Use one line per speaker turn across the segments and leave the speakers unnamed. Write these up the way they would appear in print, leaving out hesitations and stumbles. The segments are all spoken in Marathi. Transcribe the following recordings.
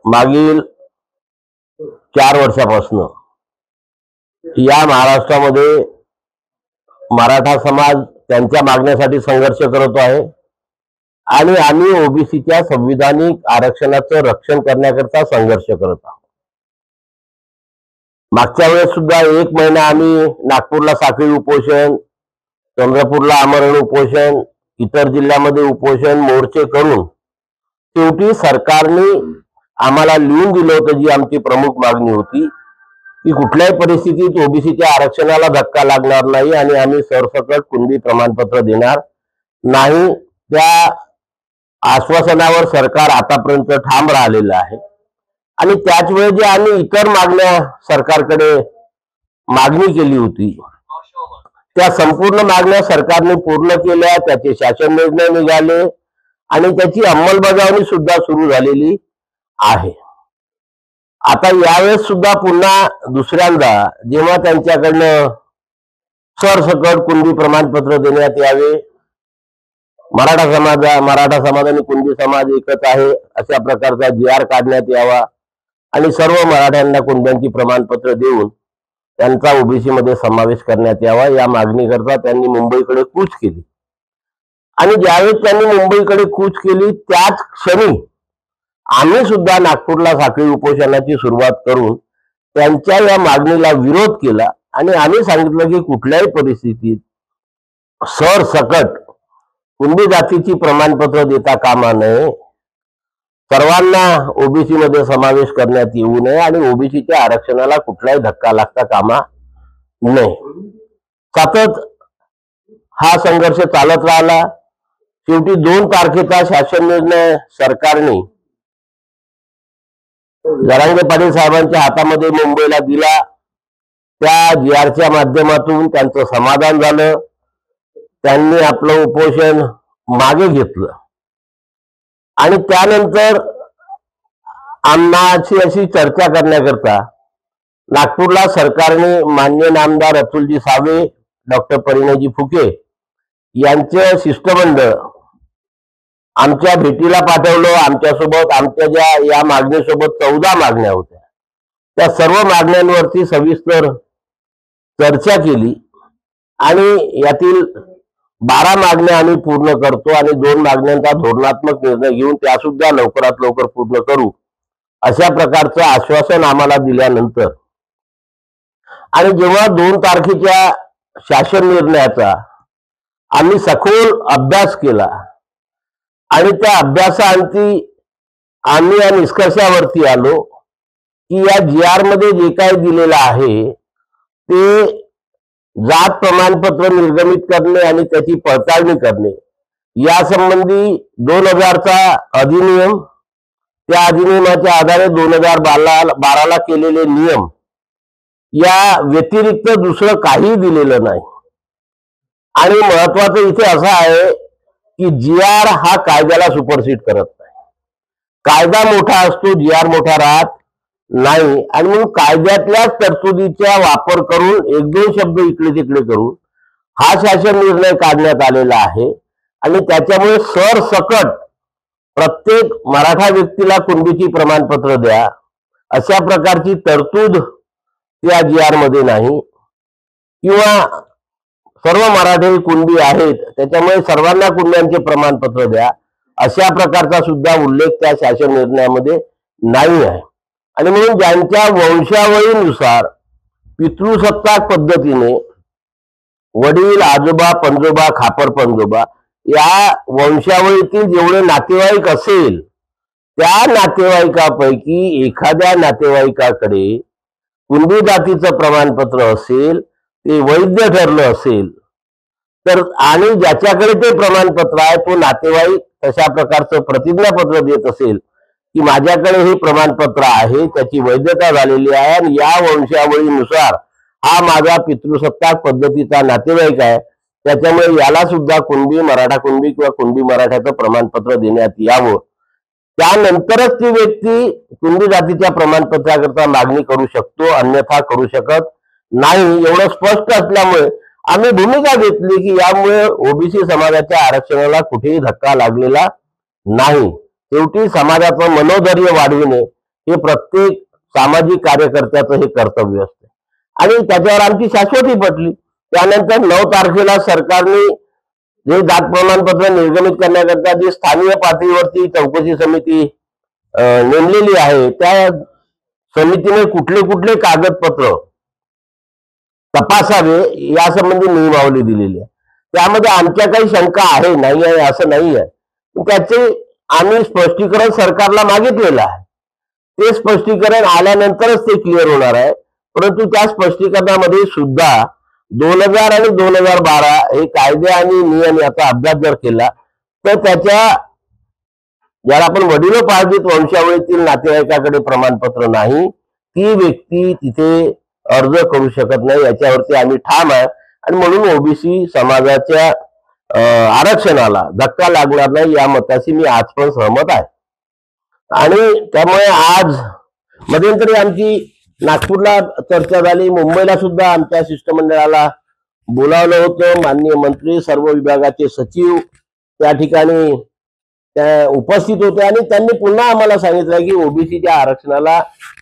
मागील 4 वर्षापासून या महाराष्ट्रामध्ये मराठा समाज त्यांच्या मागण्यासाठी संघर्ष करत आहे आणि आम्ही ओबीसीच्या संविधानिक आरक्षणाचं रक्षण करण्याकरता संघर्ष करत आहोत। मागच्या वेळेस सुद्धा 1 महिना आम्ही नागपूरला साखळी उपोषण, चंद्रपूरला आमरण उपोषण, इतर जिल्ह्यामध्ये उपोषण मोर्चे करून शेवटी सरकारने आम्हाला लिहून दिलं होतं जी आमची प्रमुख मागणी होती की कुठल्याही परिस्थितीत ओबीसीच्या आरक्षणाला धक्का लागणार नाही आणि आम्ही सरसकट कुणबी प्रमाणपत्र देणार नाही। त्या आश्वासनावर सरकार आतापर्यंत ठाम राहिलेलं आहे आणि त्याच वेळी जे आम्ही इतर मागण्या सरकारकडे मागणी केली होती त्या संपूर्ण मागण्या सरकारने पूर्ण केल्या, त्याचे शासन निर्णय निघाले आणि त्याची अंमलबजावणी सुद्धा सुरू झालेली आहे। आता यावेळेस सुद्धा पुन्हा दुसऱ्यांदा जेव्हा त्यांच्याकडनं सरसकट कुणबी प्रमाणपत्र देण्यात यावे, मराठा समाज आणि कुणबी समाज एकच आहे अशा प्रकारचा GR काढण्यात यावा आणि सर्व मराठ्यांना कुणब्यांची प्रमाणपत्र देऊन त्यांचा ओबीसी मध्ये समावेश करण्यात यावा या मागणीकरता त्यांनी मुंबईकडे कूच केली आणि ज्यावेळेस त्यांनी मुंबईकडे कूच केली त्याच क्षणी आम्ही सुद्धा नागपूरला साखळी उपोषणाची सुरुवात करून त्यांच्या या मागणीला विरोध केला आणि आम्ही सांगितलं की कुठल्याही परिस्थितीत सरसकट कुणबी जातीची प्रमाणपत्र देता कामा नये, सर्वांना ओबीसी मध्ये समावेश करण्यात येऊ नये आणि ओबीसीच्या आरक्षणाला कुठलाही धक्का लागता कामा नये। सतत हा संघर्ष चालत राहिला। शेवटी 2 तारखेचा शासन निर्णय सरकारने जरांगे पाटील साहेबांच्या हातामध्ये मुंबईला दिला। त्या GRच्या माध्यमातून त्यांचं समाधान झालं, त्यांनी आपलं उपोषण मागे घेतलं आणि त्यानंतर आम्हाची अशी चर्चा करण्याकरता नागपूरला सरकारने मान्य नामदार अतुलजी सावे, डॉक्टर परिणयजी फुके यांचे शिष्टमंडळ आमच्या भेटीला पाठवलं। आमच्यासोबत आमच्या ज्या या मागणीसोबत 14 मागण्या होत्या त्या सर्व मागण्यांवरती सविस्तर चर्चा केली आणि यातील 12 मागण्या आम्ही पूर्ण करतो आणि 2 मागण्यांचा धोरणात्मक निर्णय घेऊन त्या सुद्धा लवकरात लवकर पूर्ण करू अशा प्रकारचं आश्वासन आम्हाला दिल्यानंतर आणि जेव्हा 2 तारखेच्या शासन निर्णयाचा आम्ही सखोल अभ्यास केला आणि त्या अभ्यासाअंती आम्ही या निष्कर्षावरती आलो की या GR मध्ये जे काही दिलेलं आहे ते जात प्रमाणपत्र निर्गमित करणे आणि त्याची पडताळणी करणे यासंबंधी 2000चा अधिनियम, त्या अधिनियमाच्या आधारे 2012ला केलेले नियम या व्यतिरिक्त दुसरं काही दिलेलं नाही। आणि महत्वाचं इथे असं आहे की GR हा कायद्याला सुपरसीड करत नाही। कायदा मोठा असतो, GR मोठा राहत नाही आणि म्हणून कायद्यातल्या तरतुदीचा वापर करून 1-2 शब्द इकडे तिकडे करून हा शासन निर्णय काढण्यात आलेला आहे आणि त्याच्यामुळे सरसकट प्रत्येक मराठा व्यक्तीला कुणबीची प्रमाणपत्र द्या अशा प्रकारची तरतूद त्या GR मध्ये नाही किंवा सर्व मराठी कुणबी आहेत त्याच्यामुळे सर्वांना कुणब्यांचे प्रमाणपत्र द्या अशा प्रकारचा सुद्धा उल्लेख त्या शासन निर्णयामध्ये नाही आहे। आणि म्हणून ज्यांच्या वंशावळीनुसार पितृसत्ताक पद्धतीने वडील, आजोबा, पंजोबा, खापर पंजोबा या वंशावळीतील जेवढे नातेवाईक असेल त्या नातेवाईकापैकी एखाद्या नातेवाईकाकडे कुणबी जातीचं प्रमाणपत्र असेल, ते वैध ठरलं असेल तर आणि ज्याच्याकडे ते प्रमाणपत्र आहे तो नातेवाईक तशा प्रकारचं प्रतिज्ञापत्र देत असेल की माझ्याकडे हे प्रमाणपत्र आहे, त्याची वैधता झालेली आहे आणि या वंशावळीनुसार हा माझा पितृसत्ताक पद्धतीचा नातेवाईक आहे, त्याच्यामुळे याला सुद्धा कुणबी, मराठा कुणबी किंवा कुणबी मराठ्याचं प्रमाणपत्र देण्यात यावं। त्यानंतरच ती व्यक्ती कुणबी जातीच्या प्रमाणपत्राकरता मागणी करू शकतो, अन्यथा करू शकत नाही। एवढं स्पष्ट असल्यामुळे आम्ही भूमिका घेतली की यामुळे ओबीसी समाजाच्या आरक्षणाला कुठेही धक्का लागलेला नाही। शेवटी समाजाचं मनोधैर्य वाढविणे हे प्रत्येक सामाजिक कार्यकर्त्याचं हे कर्तव्य असते आणि त्याच्यावर आमची शाश्वती पटली. त्यानंतर 9 तारखेला सरकारने जे जात प्रमाणपत्र निर्गमित करण्याकरता जी स्थानिक पातळीवरती चौकशी समिती नेमलेली आहे, त्या समितीने कुठले कुठले कागदपत्र तपासावे यासंबंधी नियमावली दिलेली आहे. त्यामध्ये आमच्या काही शंका आहे, नाही आहे असं नाही आहे, त्याचे आम्ही स्पष्टीकरण सरकारला मागितलेलं आहे. ते स्पष्टीकरण आल्यानंतरच ते क्लिअर होणार आहे. परंतु त्या स्पष्टीकरणामध्ये सुद्धा 2000 आणि 2012 हे कायदे आणि नियम याचा अभ्यास जर केला तर त्याच्या ज्याला आपण वडिलोपार्जित वंशावळीतील नातेवाईकाकडे प्रमाणपत्र नाही, ती व्यक्ती तिथे अर्ज करू शकत नाही, याच्यावरती आम्ही ठाम आहे. आणि म्हणून ओबीसी समाजाच्या आरक्षणाला धक्का लागणार नाही या मताशी मी आज पण सहमत आहे. आणि त्यामुळे आज मध्यंतरी आमची नागपूरला चर्चा झाली, मुंबईला सुद्धा आमच्या शिष्टमंडळाला बोलावलं होतं. माननीय मंत्री, सर्व विभागाचे सचिव त्या ठिकाणी उपस्थित होते आणि त्यांनी पुन्हा आम्हाला सांगितलं की ओबीसीच्या आरक्षणाला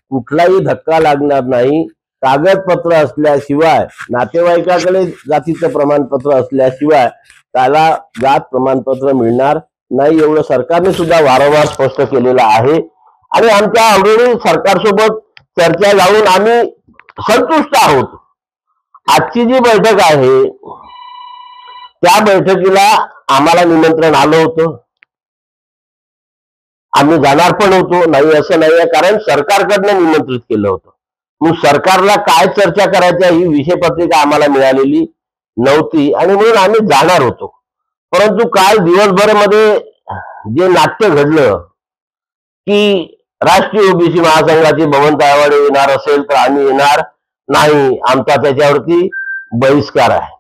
कुठलाही धक्का लागणार नाही. कागदपत्र असल्याशिवाय, नातेवाईकाकडे जातीचं प्रमाणपत्र असल्याशिवाय त्याला जात प्रमाणपत्र मिळणार नाही, एवढं सरकारने सुद्धा वारंवार स्पष्ट केलेलं आहे. आणि आमच्या ऑलरेडी सरकारसोबत चर्चा जाऊन आम्ही संतुष्ट आहोत. आजची जी बैठक आहे त्या बैठकीला आम्हाला निमंत्रण आलं होतं, आम्ही जाणार पण होतो, नाही असं नाही आहे, कारण सरकारकडनं निमंत्रित केलं होतं. मग सरकारला काय चर्चा करायच्या ही विषय पत्रिका आम्हाला मिळालेली नव्हती आणि म्हणून आम्ही जाणार होतो. परंतु काल दिवसभरामध्ये जे नाट्य घडलं की राष्ट्रीय ओबीसी महासंघाचे बबन तायवाडे येणार असेल तर आम्ही येणार नाही, आमचा त्याच्यावरती बहिष्कार आहे.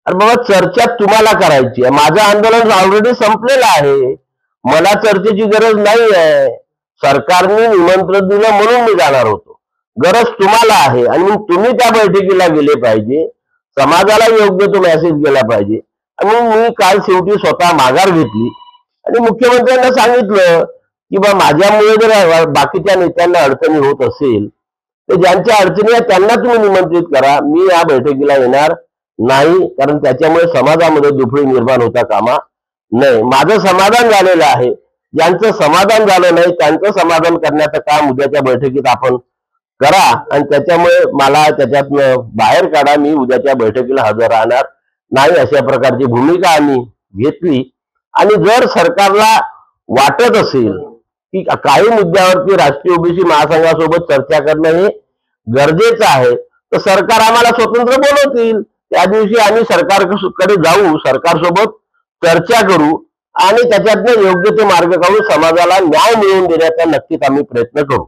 अरे बाबा, चर्चा तुम्हाला करायची आहे, माझं आंदोलन ऑलरेडी संपलेलं आहे, मला चर्चेची गरज नाही आहे. सरकारने निमंत्रण दिलं म्हणून मी जाणार होतो, गरज तुम्हाला आहे आणि मग तुम्ही त्या बैठकीला गेले पाहिजे, समाजाला योग्य तो मेसेज गेला पाहिजे. आणि मी काल शेवटी स्वतः माघार घेतली आणि मुख्यमंत्र्यांना सांगितलं की बा माझ्यामुळे जर बाकीच्या नेत्यांना अडचणी होत असेल तर ज्यांच्या अडचणी आहेत त्यांना तुम्ही निमंत्रित करा, मी या बैठकीला येणार नाही, कारण त्याच्यामुळे समाजामध्ये दुफळी निर्माण होता कामा नये. माझं समाधान झालेलं आहे, ज्यांचं समाधान झालं नाही त्यांचं समाधान करण्याचं काम उद्याच्या बैठकीत आपण करा आणि त्याच्यामुळे मला त्याच्यातनं बाहेर काढा, मी उद्याच्या बैठकीला हजर राहणार नाही, अशा प्रकारची भूमिका आम्ही घेतली. आणि जर सरकारला वाटत असेल की काही मुद्द्यावरती राष्ट्रीय ओबीसी महासंघासोबत चर्चा करणं हे गरजेचं आहे तर सरकार आम्हाला स्वतंत्र बोलवतील, त्या दिवशी आम्ही सरकारकडे जाऊ, सरकारसोबत चर्चा करू आणि त्याच्यातनं योग्य ते मार्ग काढून समाजाला न्याय मिळवून देण्याचा नक्कीच आम्ही प्रयत्न करू.